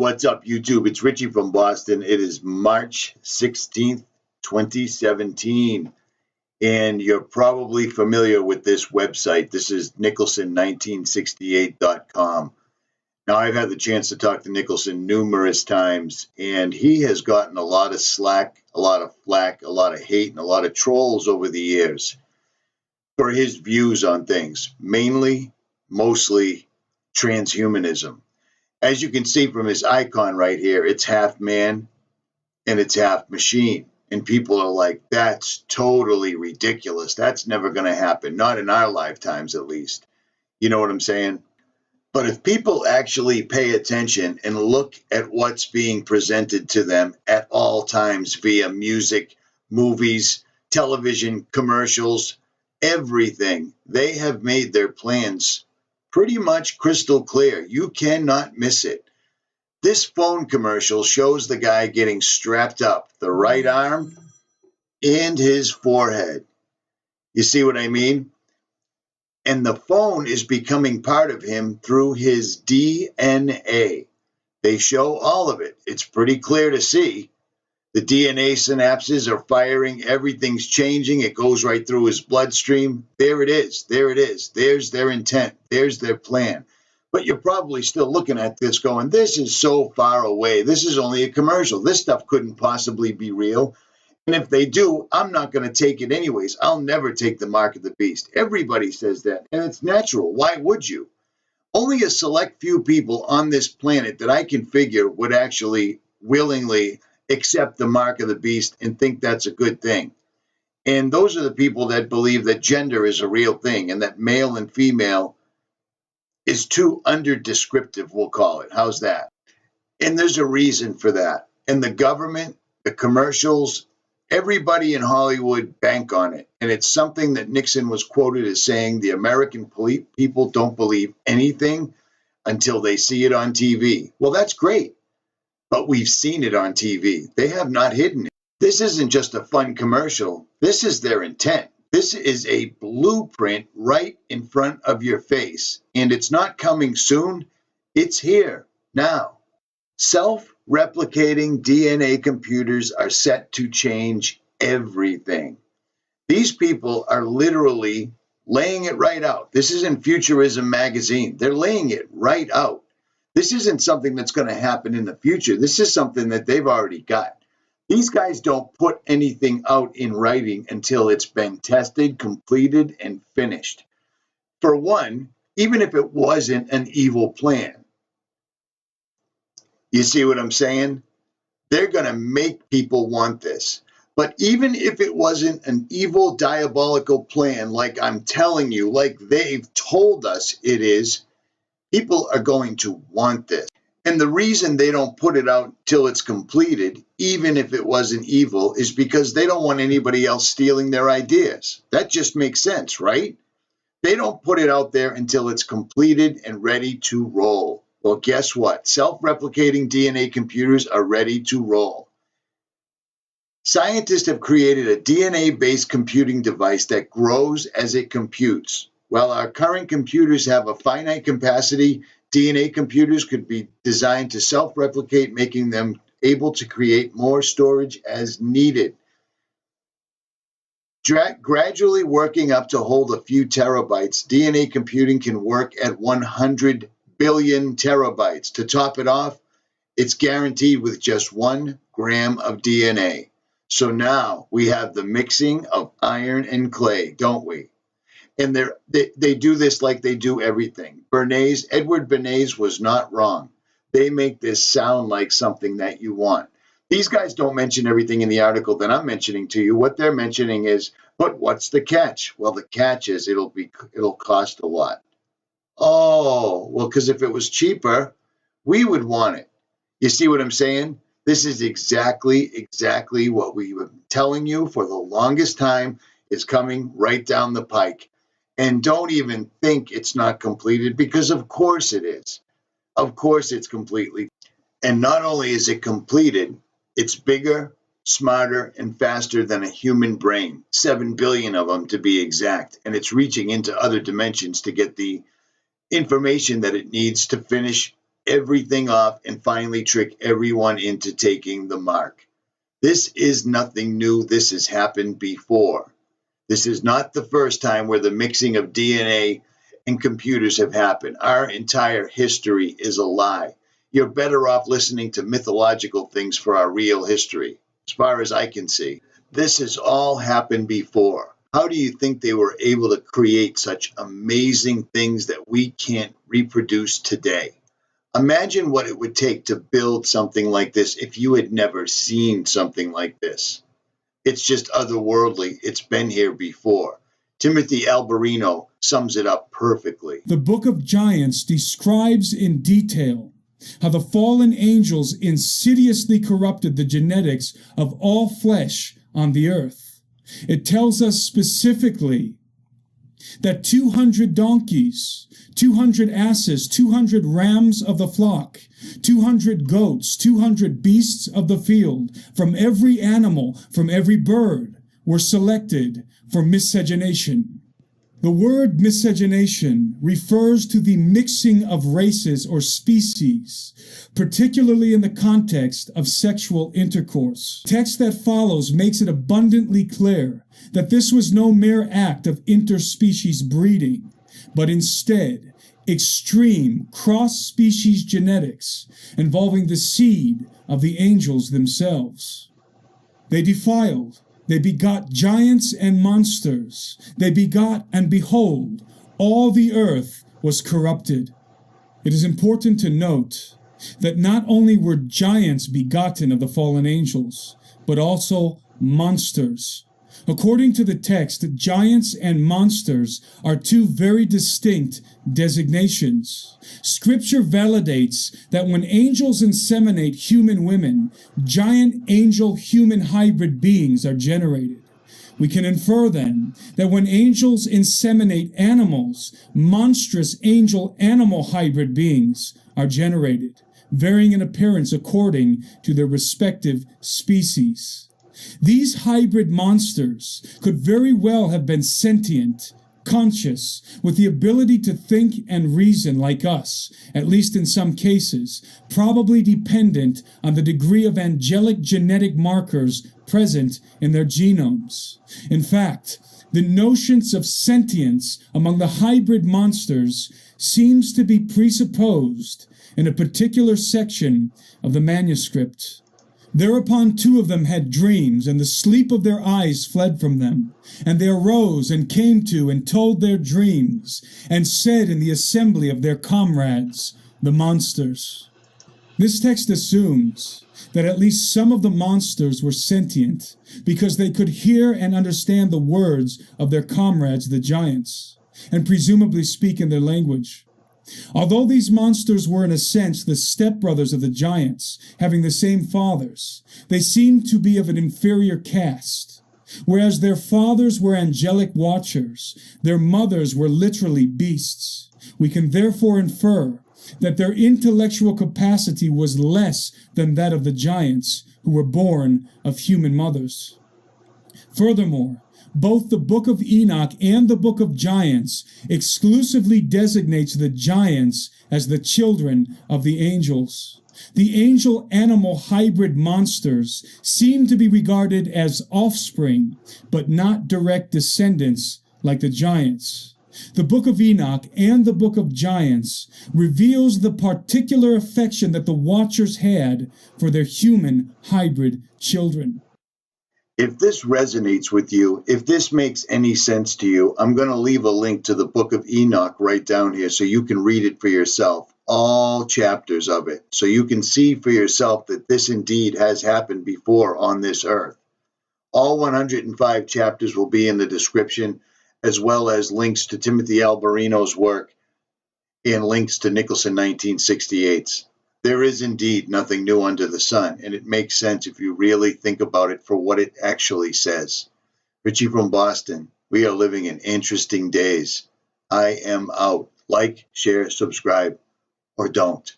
what's up, YouTube? It's Richie from Boston. It is March 16th, 2017, and you're probably familiar with this website. This is 𝗦𝗵𝗿𝗵1968.com. Now, I've had the chance to talk to Nicholson numerous times, and he has gotten a lot of slack, a lot of flack, a lot of hate, and a lot of trolls over the years for his views on things, mostly transhumanism. As you can see from his icon right here, it's half man and it's half machine. And people are like, that's totally ridiculous. That's never going to happen. Not in our lifetimes, at least. You know what I'm saying? But if people actually pay attention and look at what's being presented to them at all times via music, movies, television, commercials, everything, they have made their plans pretty much crystal clear. You cannot miss it. This phone commercial shows the guy getting strapped up, the right arm and his forehead. You see what I mean? And the phone is becoming part of him through his DNA. They show all of it. It's pretty clear to see. The DNA synapses are firing. Everything's changing. It goes right through his bloodstream. There it is. There it is. There's their intent. There's their plan. But you're probably still looking at this going, this is so far away. This is only a commercial. This stuff couldn't possibly be real. And if they do, I'm not going to take it anyways. I'll never take the mark of the beast. Everybody says that. And it's natural. Why would you? Only a select few people on this planet that I can figure would actually willingly accept the mark of the beast and think that's a good thing. And those are the people that believe that gender is a real thing and that male and female is too under-descriptive, we'll call it. How's that? And there's a reason for that. And the government, the commercials, everybody in Hollywood bank on it. And it's something that Nixon was quoted as saying, the American people don't believe anything until they see it on TV. Well, that's great. But we've seen it on TV. They have not hidden it. This isn't just a fun commercial. This is their intent. This is a blueprint right in front of your face. And it's not coming soon. It's here now. Self-replicating DNA computers are set to change everything. These people are literally laying it right out. This is in Futurism magazine. They're laying it right out. This isn't something that's going to happen in the future. This is something that they've already got. These guys don't put anything out in writing until it's been tested, completed, and finished. For one, even if it wasn't an evil plan. You see what I'm saying? They're going to make people want this. But even if it wasn't an evil, diabolical plan, like I'm telling you, like they've told us it is, people are going to want this. And the reason they don't put it out till it's completed, even if it wasn't evil, is because they don't want anybody else stealing their ideas. That just makes sense, right? They don't put it out there until it's completed and ready to roll. Well, guess what? Self-replicating DNA computers are ready to roll. Scientists have created a DNA-based computing device that grows as it computes. While our current computers have a finite capacity, DNA computers could be designed to self-replicate, making them able to create more storage as needed. Gradually working up to hold a few terabytes, DNA computing can work at 100 billion terabytes. To top it off, it's guaranteed with just 1 gram of DNA. So now we have the mixing of iron and clay, don't we? And they do this like they do everything. Edward Bernays was not wrong. They make this sound like something that you want. These guys don't mention everything in the article that I'm mentioning to you. What they're mentioning is, but what's the catch? Well, the catch is it'll cost a lot. Oh, well, because if it was cheaper, we would want it. You see what I'm saying? This is exactly what we were telling you for the longest time is coming right down the pike. And don't even think it's not completed, because of course it is. Of course it's completely. And not only is it completed, it's bigger, smarter, and faster than a human brain. 7 billion of them to be exact. And it's reaching into other dimensions to get the information that it needs to finish everything off and finally trick everyone into taking the mark. This is nothing new. This has happened before. This is not the first time where the mixing of DNA and computers have happened. Our entire history is a lie. You're better off listening to mythological things for our real history, as far as I can see. This has all happened before. How do you think they were able to create such amazing things that we can't reproduce today? Imagine what it would take to build something like this if you had never seen something like this. It's just otherworldly. It's been here before. 𝗦𝗵𝗿𝗵 sums it up perfectly. The Book of Giants describes in detail how the fallen angels insidiously corrupted the genetics of all flesh on the earth. It tells us specifically that 200 donkeys, 200 asses, 200 rams of the flock, 200 goats, 200 beasts of the field, from every animal, from every bird, were selected for miscegenation. The word miscegenation refers to the mixing of races or species, particularly in the context of sexual intercourse. The text that follows makes it abundantly clear that this was no mere act of interspecies breeding, but instead extreme cross-species genetics involving the seed of the angels themselves. They defiled. They begot giants and monsters. They begot, and behold, all the earth was corrupted. It is important to note that not only were giants begotten of the fallen angels, but also monsters. According to the text, giants and monsters are two very distinct designations. Scripture validates that when angels inseminate human women, giant angel-human hybrid beings are generated. We can infer then that when angels inseminate animals, monstrous angel-animal hybrid beings are generated, varying in appearance according to their respective species. These hybrid monsters could very well have been sentient, conscious, with the ability to think and reason like us, at least in some cases, probably dependent on the degree of angelic genetic markers present in their genomes. In fact, the notions of sentience among the hybrid monsters seems to be presupposed in a particular section of the manuscript. Thereupon 2 of them had dreams, and the sleep of their eyes fled from them. And they arose and came to and told their dreams, and said in the assembly of their comrades, the monsters. This text assumes that at least some of the monsters were sentient, because they could hear and understand the words of their comrades, the giants, and presumably speak in their language. Although these monsters were in a sense the stepbrothers of the giants, having the same fathers, they seemed to be of an inferior caste. Whereas their fathers were angelic watchers, their mothers were literally beasts. We can therefore infer that their intellectual capacity was less than that of the giants, who were born of human mothers. Furthermore, both the Book of Enoch and the Book of Giants exclusively designates the giants as the children of the angels. The angel-animal hybrid monsters seem to be regarded as offspring, but not direct descendants like the giants. The Book of Enoch and the Book of Giants reveals the particular affection that the Watchers had for their human hybrid children. If this resonates with you, if this makes any sense to you, I'm going to leave a link to the Book of Enoch right down here so you can read it for yourself, all chapters of it, so you can see for yourself that this indeed has happened before on this earth. All 105 chapters will be in the description, as well as links to 𝗦𝗵𝗿𝗵's work and links to Nicholson 1968's. There is indeed nothing new under the sun, and it makes sense if you really think about it for what it actually says. Richie from Boston, we are living in interesting days. I am out. Like, share, subscribe, or don't.